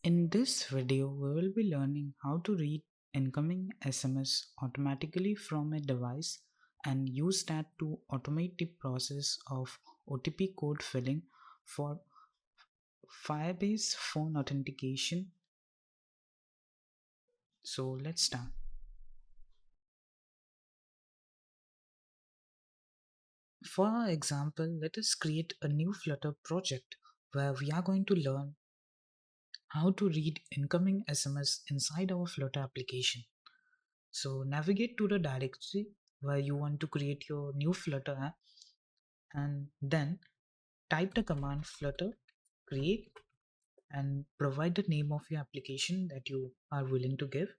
In this video, we will be learning how to read incoming SMS automatically from a device and use that to automate the process of OTP code filling for Firebase phone authentication. So let's start. For our example, let us create a new Flutter project where we are going to learn how to read incoming SMS inside our Flutter application. So navigate to the directory where you want to create your new Flutter app and then type the command flutter create and provide the name of your application that you are willing to give.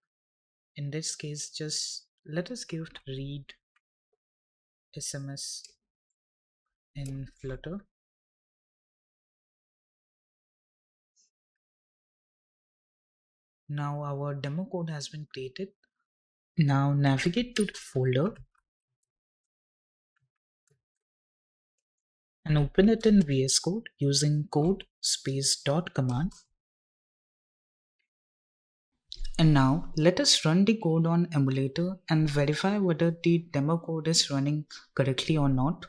In this case, just let us give read SMS in Flutter. Now our demo code has been created. Now navigate to the folder and open it in VS Code using code space dot command. And now let us run the code on emulator and verify whether the demo code is running correctly or not.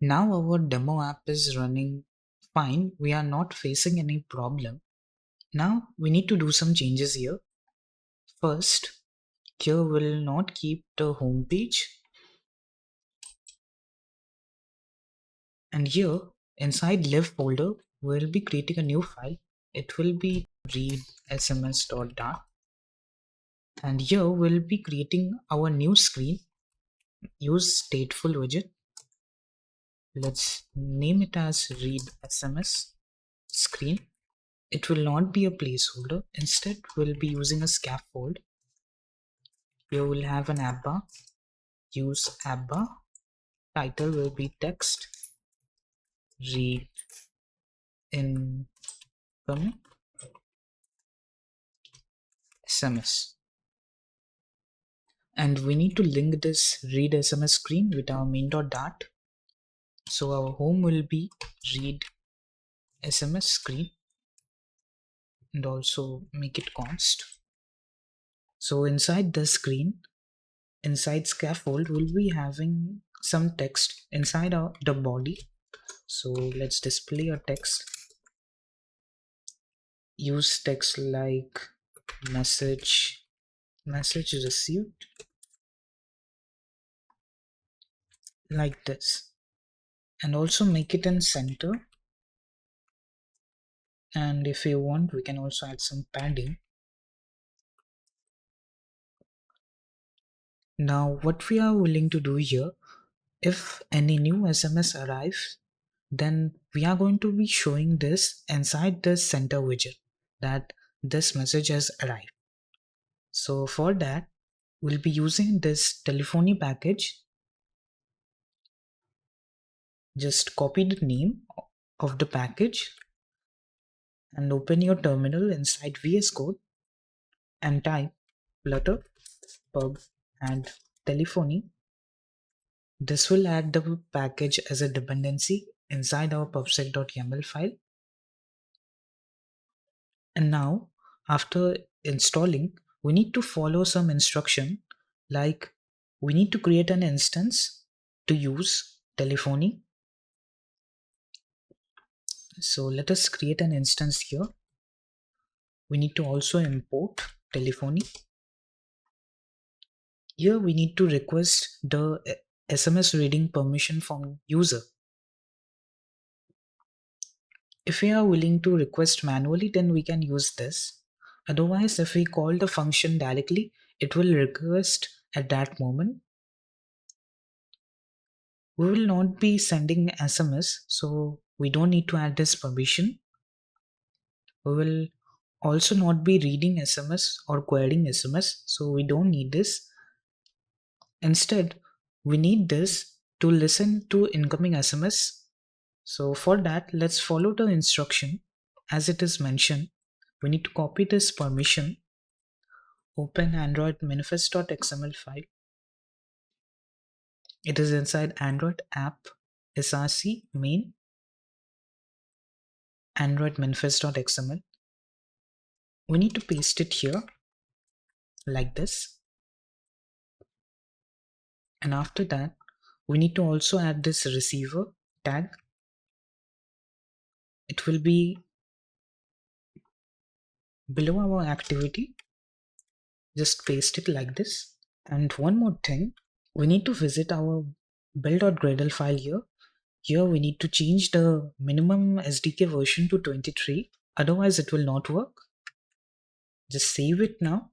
Now our demo app is running fine. We are not facing any problem. Now we need to do some changes here. First, here will not keep the home page. And here inside live folder, we'll be creating a new file. It will be read sms.dart. And here we'll be creating our new screen. Use stateful widget. Let's name it as read SMS screen. It will not be a placeholder. Instead, we'll be using a scaffold. Here we'll have an app bar. Use app bar. Title will be text. Read incoming SMS. And we need to link this read SMS screen with our main.dart. So our home will be read SMS screen and also make it const. So inside the screen, inside scaffold, we'll be having some text inside the body. So let's display a text. Use text like message received, like this, and also make it in center. And if you want, we can also add some padding. Now what we are willing to do here, if any new SMS arrives, then we are going to be showing this inside the center widget that this message has arrived. So for that, we'll be using this telephony package. Just copy the name of the package and open your terminal inside VS Code and type flutter pub and telephony. This will add the package as a dependency inside our pubsec.yaml file. And now, after installing, we need to follow some instruction, like we need to create an instance to use telephony. So let us create an instance here. We need to also import telephony. Here we need to request the SMS reading permission from user. If we are willing to request manually, then we can use this. Otherwise, if we call the function directly, it will request at that moment. We will not be sending SMS, so we don't need to add this permission. We will also not be reading SMS or querying SMS, so we don't need this. Instead, we need this to listen to incoming SMS. So for that, let's follow the instruction as it is mentioned. We need to copy this permission, open Android manifest.xml file. It is inside Android app src main Android manifest.xml. We need to paste it here like this. And after that, we need to also add this receiver tag. It will be below our activity. Just paste it like this. And one more thing, we need to visit our build.gradle file here. Here we need to change the minimum SDK version to 23. Otherwise it will not work. Just save it now.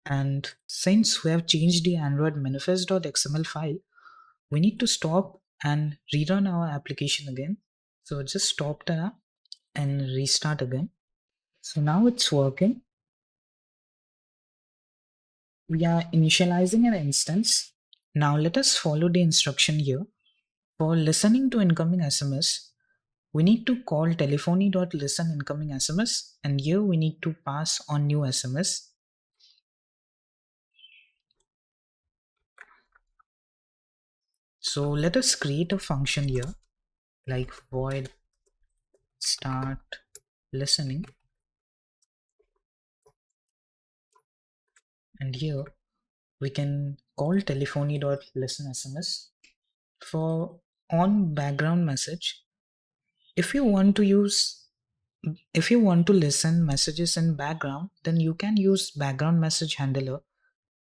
And since we have changed the Android manifest.xml file, we need to stop and rerun our application again. So just stop the app and restart again. So now it's working. We are initializing an instance. Now let us follow the instruction here. For listening to incoming SMS, we need to call telephony.listen incoming SMS, and here we need to pass on new SMS. So let us create a function here like void start listening, and here we can call telephony.listen SMS. For on background message, if you want to listen messages in background, then you can use background message handler.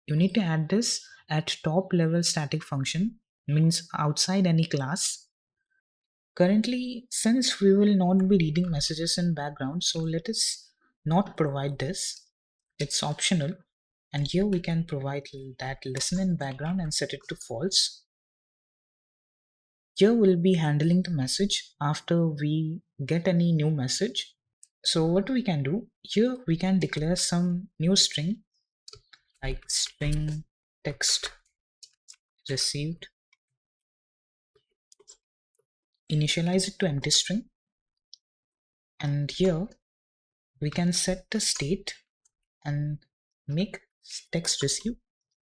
You need to add this at top level static function, means outside any class. Currently, since we will not be reading messages in background, so let us not provide this. It's optional. And here we can provide that listen in background and set it to false. Here we'll be handling the message after we get any new message. So what we can do, here we can declare some new string like string text received, initialize it to empty string, and here we can set the state and make text received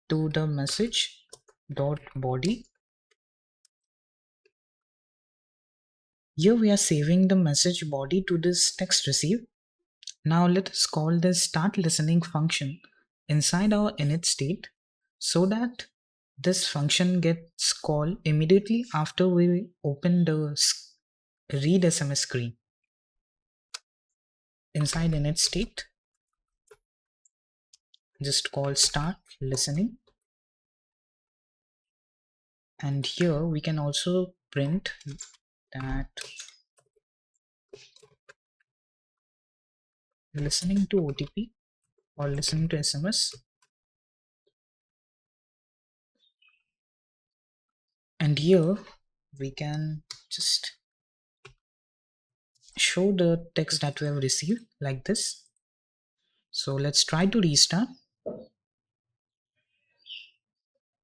to the message dot body. Here we are saving the message body to this text received. Now let us call this start listening function inside our init state so that this function gets called immediately after we open the read SMS screen. Inside init state, just call start listening, and here we can also print that listening to OTP or listening to SMS. And here we can just show the text that we have received like this. So let's try to restart.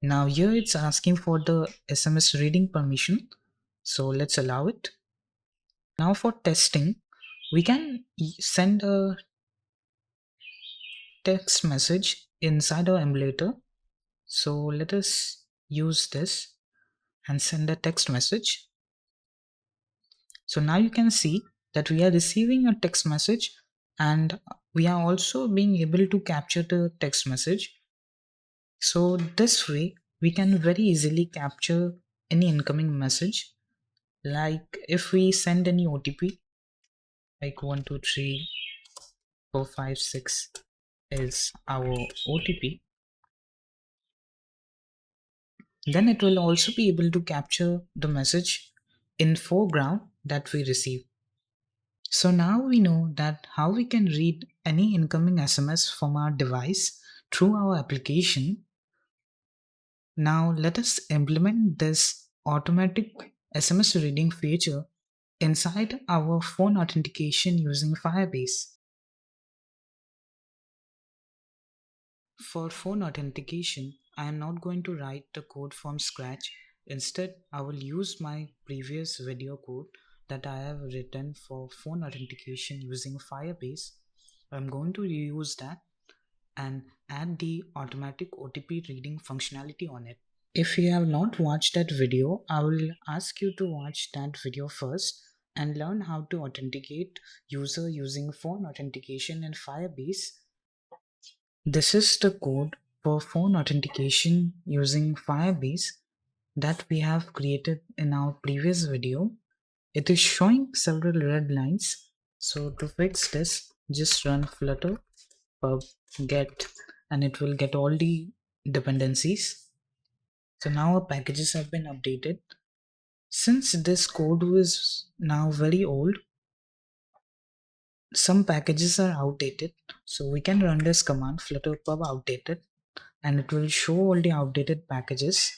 Now here it's asking for the SMS reading permission. So let's allow it. Now for testing, we can send a text message inside our emulator. So let us use this and send a text message. So now you can see that we are receiving a text message and we are also being able to capture the text message. So this way we can very easily capture any incoming message. Like if we send any OTP like 123456 is our OTP, then it will also be able to capture the message in foreground that we receive. So now we know that how we can read any incoming SMS from our device through our application. Now let us implement this automatic SMS reading feature inside our phone authentication using Firebase. For phone authentication, I am not going to write the code from scratch. Instead, I will use my previous video code that I have written for phone authentication using Firebase, I'm going to reuse that and add the automatic OTP reading functionality on it. If you have not watched that video, I will ask you to watch that video first and learn how to authenticate user using phone authentication in Firebase. This is the code for phone authentication using Firebase that we have created in our previous video. It is showing several red lines. So to fix this, just run flutter pub get and it will get all the dependencies. So now our packages have been updated. Since this code was now very old, some packages are outdated. So we can run this command flutter pub outdated and it will show all the outdated packages.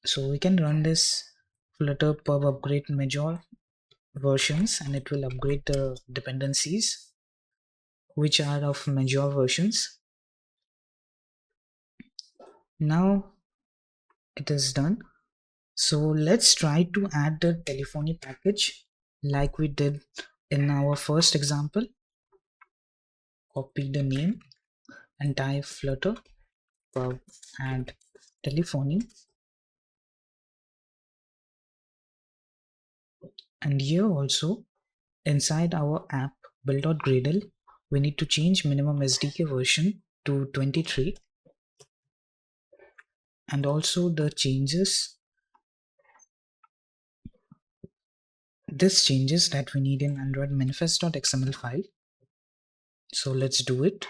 So we can run this flutter pub upgrade major versions and it will upgrade the dependencies which are of major versions. Now it is done. So let's try to add the telephony package like we did in our first example. Copy the name and type flutter pub add telephony. And here also inside our app build.gradle, we need to change minimum SDK version to 23 and also the changes that we need in Android manifest.xml file. So let's do it.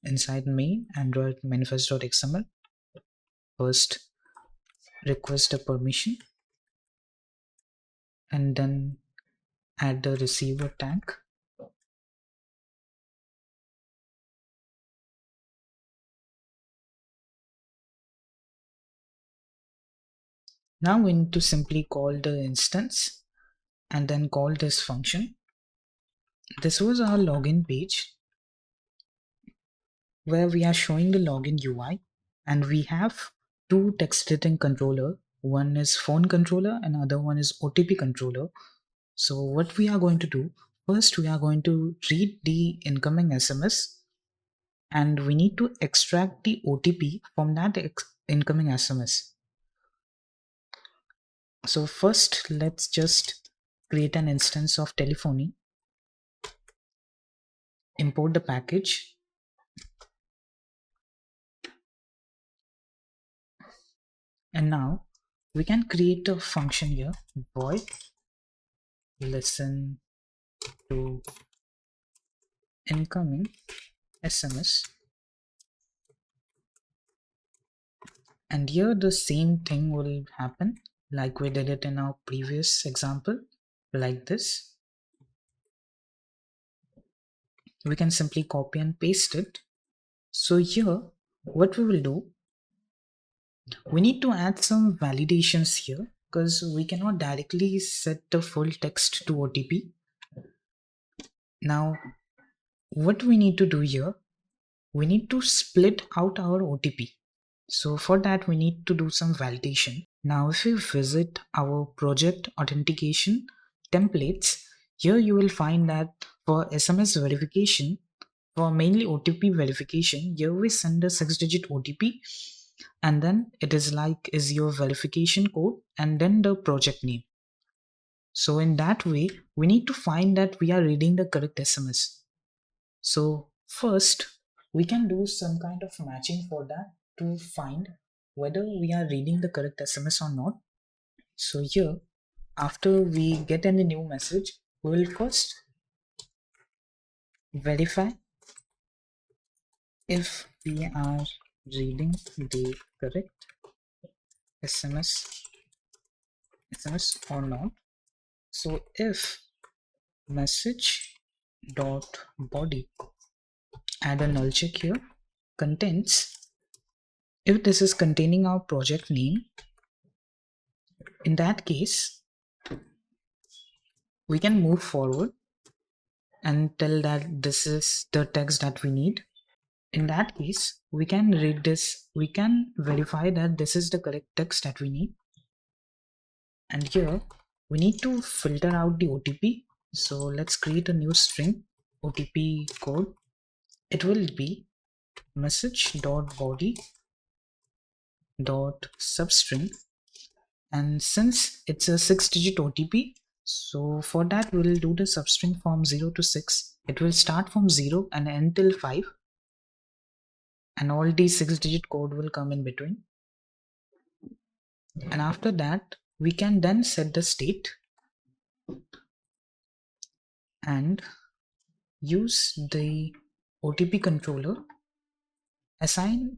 Inside main Android manifest.xml, first request a permission and then add the receiver tag. Now we need to simply call the instance and then call this function. This was our login page where we are showing the login UI and we have two text editing controller. One is phone controller and other one is OTP controller. So what we are going to do, first we are going to read the incoming SMS and we need to extract the OTP from that incoming SMS. So first let's just create an instance of telephony, import the package, and now we can create a function here, void listen to incoming SMS, and here the same thing will happen like we did it in our previous example, like this. We can simply copy and paste it. So here what we will do, we need to add some validations here because we cannot directly set the full text to OTP. Now what we need to do here, we need to split out our OTP. So for that we need to do some validation. Now if we visit our project authentication templates, here you will find that for SMS verification, for mainly OTP verification, here we send a 6-digit OTP and then it is like is your verification code and then the project name. So in that way we need to find that we are reading the correct SMS. So first we can do some kind of matching for that to find whether we are reading the correct SMS or not. So here after we get any new message, we will first verify if we are reading the correct SMS or not. So if message dot body, add a null check here, contains, if this is containing our project name, in that case we can move forward and tell that this is the text that we need. In that case we can read this, we can verify that this is the correct text that we need. And here we need to filter out the OTP. So let's create a new string OTP code. It will be message.body.substring, and since it's a 6-digit OTP, so for that we'll do the substring from 0 to 6. It will start from 0 and end till 5, and all these 6-digit code will come in between. And after that we can then set the state and use the OTP controller, assign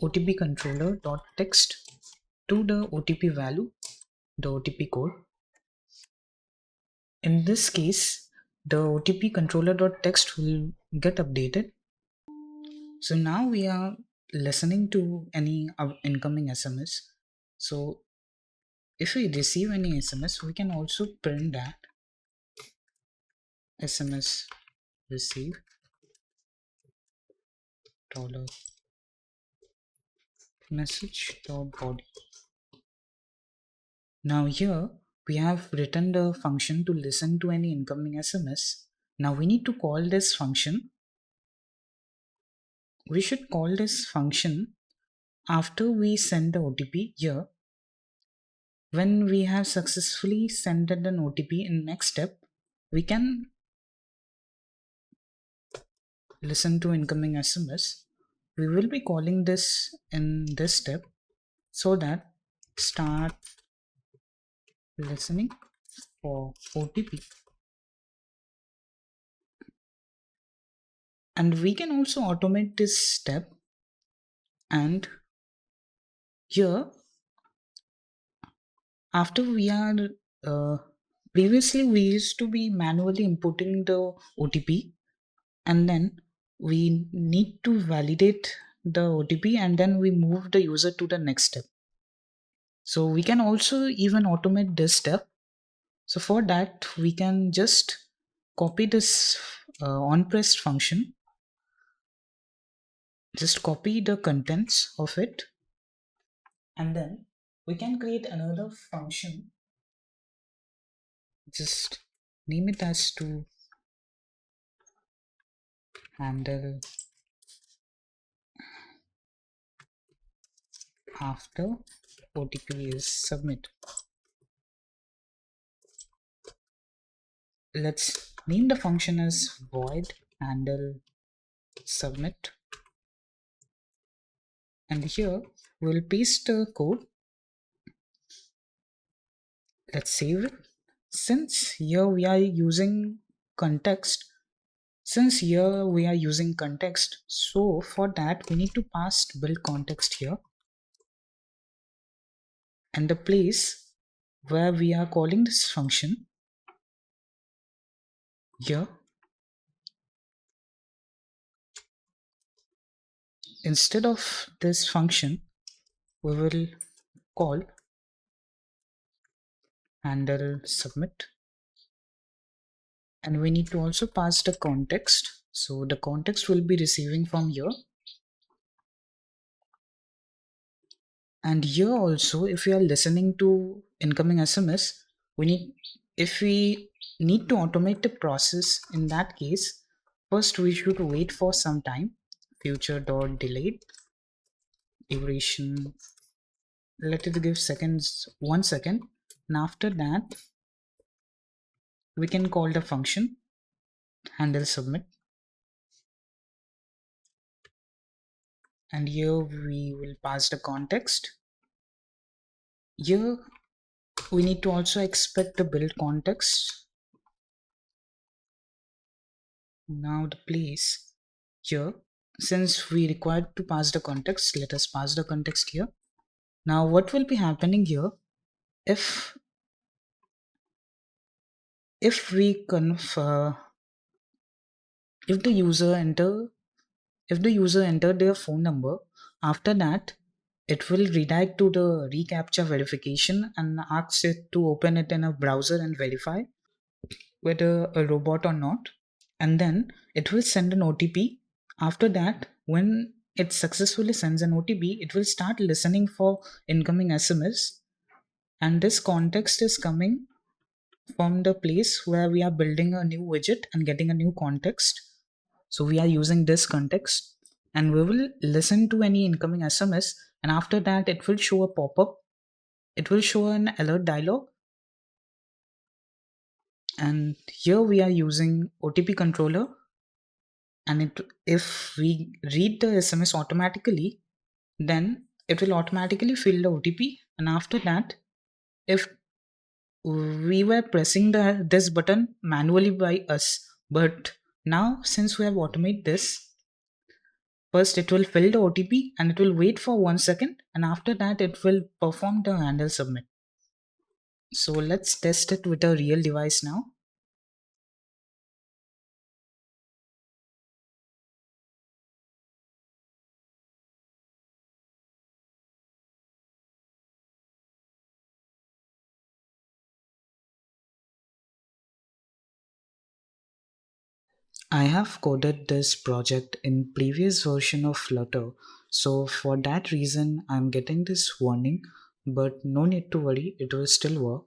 OTP controller dot text to the OTP value, the OTP code. In this case, the OTP controller dot text will get updated. So now we are listening to any incoming SMS. So if we receive any SMS, we can also print that SMS receive dollar message dot body. Now here we have written the function to listen to any incoming SMS. Now we need to call this function. We should call this function after we send the OTP here. When we have successfully sent an OTP, in next step, we can listen to incoming SMS. We will be calling this in this step, so that start listening for OTP. And we can also automate this step, and here after we are previously we used to be manually inputting the OTP, and then we need to validate the OTP, and then we move the user to the next step. So we can also even automate this step. So for that we can just copy this onPressed function, just copy the contents of it, and then we can create another function, just name it as to handle after OTP is submit. Let's name the function as void handle submit, and here we'll paste the code. Let's save it. Since here we are using context, so for that we need to pass build context here, and the place where we are calling this function here, instead of this function we will call handle submit, and we need to also pass the context. So the context will be receiving from here, and here also if we are listening to incoming SMS, if we need to automate the process, in that case first we should wait for some time, future dot delayed duration, let it give seconds, 1 second, and after that we can call the function handle submit, and here we will pass the context. Here we need to also expect the build context. Now the place here, since we required to pass the context, let us pass the context here. Now what will be happening here, if we if the user entered their phone number, after that it will redirect to the reCAPTCHA verification and asks it to open it in a browser and verify whether a robot or not, and then it will send an OTP. After that, when it successfully sends an OTP, it will start listening for incoming SMS, And this context is coming from the place where we are building a new widget and getting a new context. So we are using this context and we will listen to any incoming SMS, and after that it will show a pop-up. It will show an alert dialog, and here we are using OTP controller, and if we read the SMS automatically, then it will automatically fill the OTP, and after that, if we were pressing this button manually by us, but now since we have automated this, first it will fill the OTP and it will wait for 1 second, and after that it will perform the handle submit. So let's test it with a real device now. I have coded this project in previous version of Flutter, so for that reason I'm getting this warning, but no need to worry, it will still work.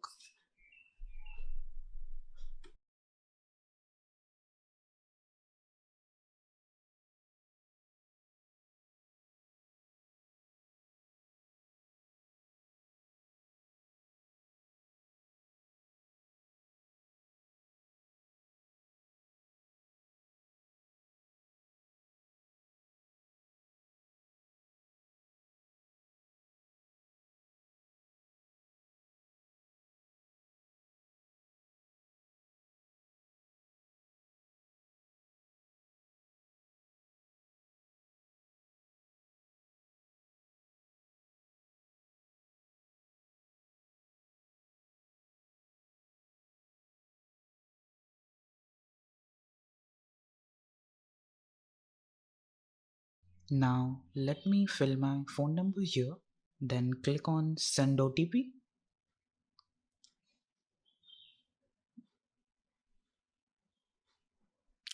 Now let me fill my phone number here, then click on send OTP.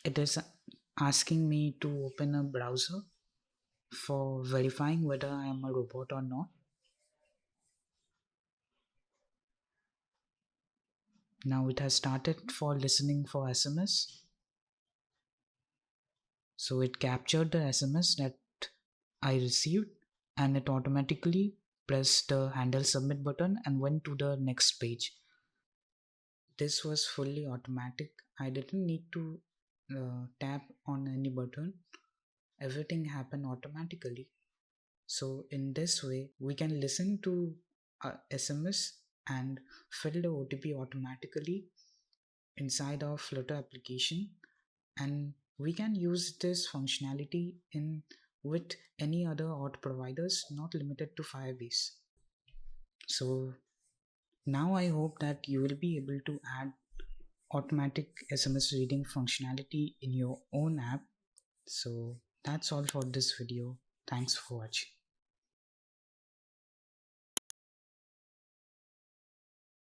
It is asking me to open a browser for verifying whether I am a robot or not. Now it has started for listening for SMS. So it captured the SMS that I received and it automatically pressed the handle submit button and went to the next page. This was fully automatic. I didn't need to tap on any button. Everything happened automatically. So in this way, we can listen to SMS and fill the OTP automatically inside our Flutter application, and we can use this functionality in with any other auth providers, not limited to Firebase. So now I hope that you will be able to add automatic SMS reading functionality in your own app. So that's all for this video. Thanks for watching.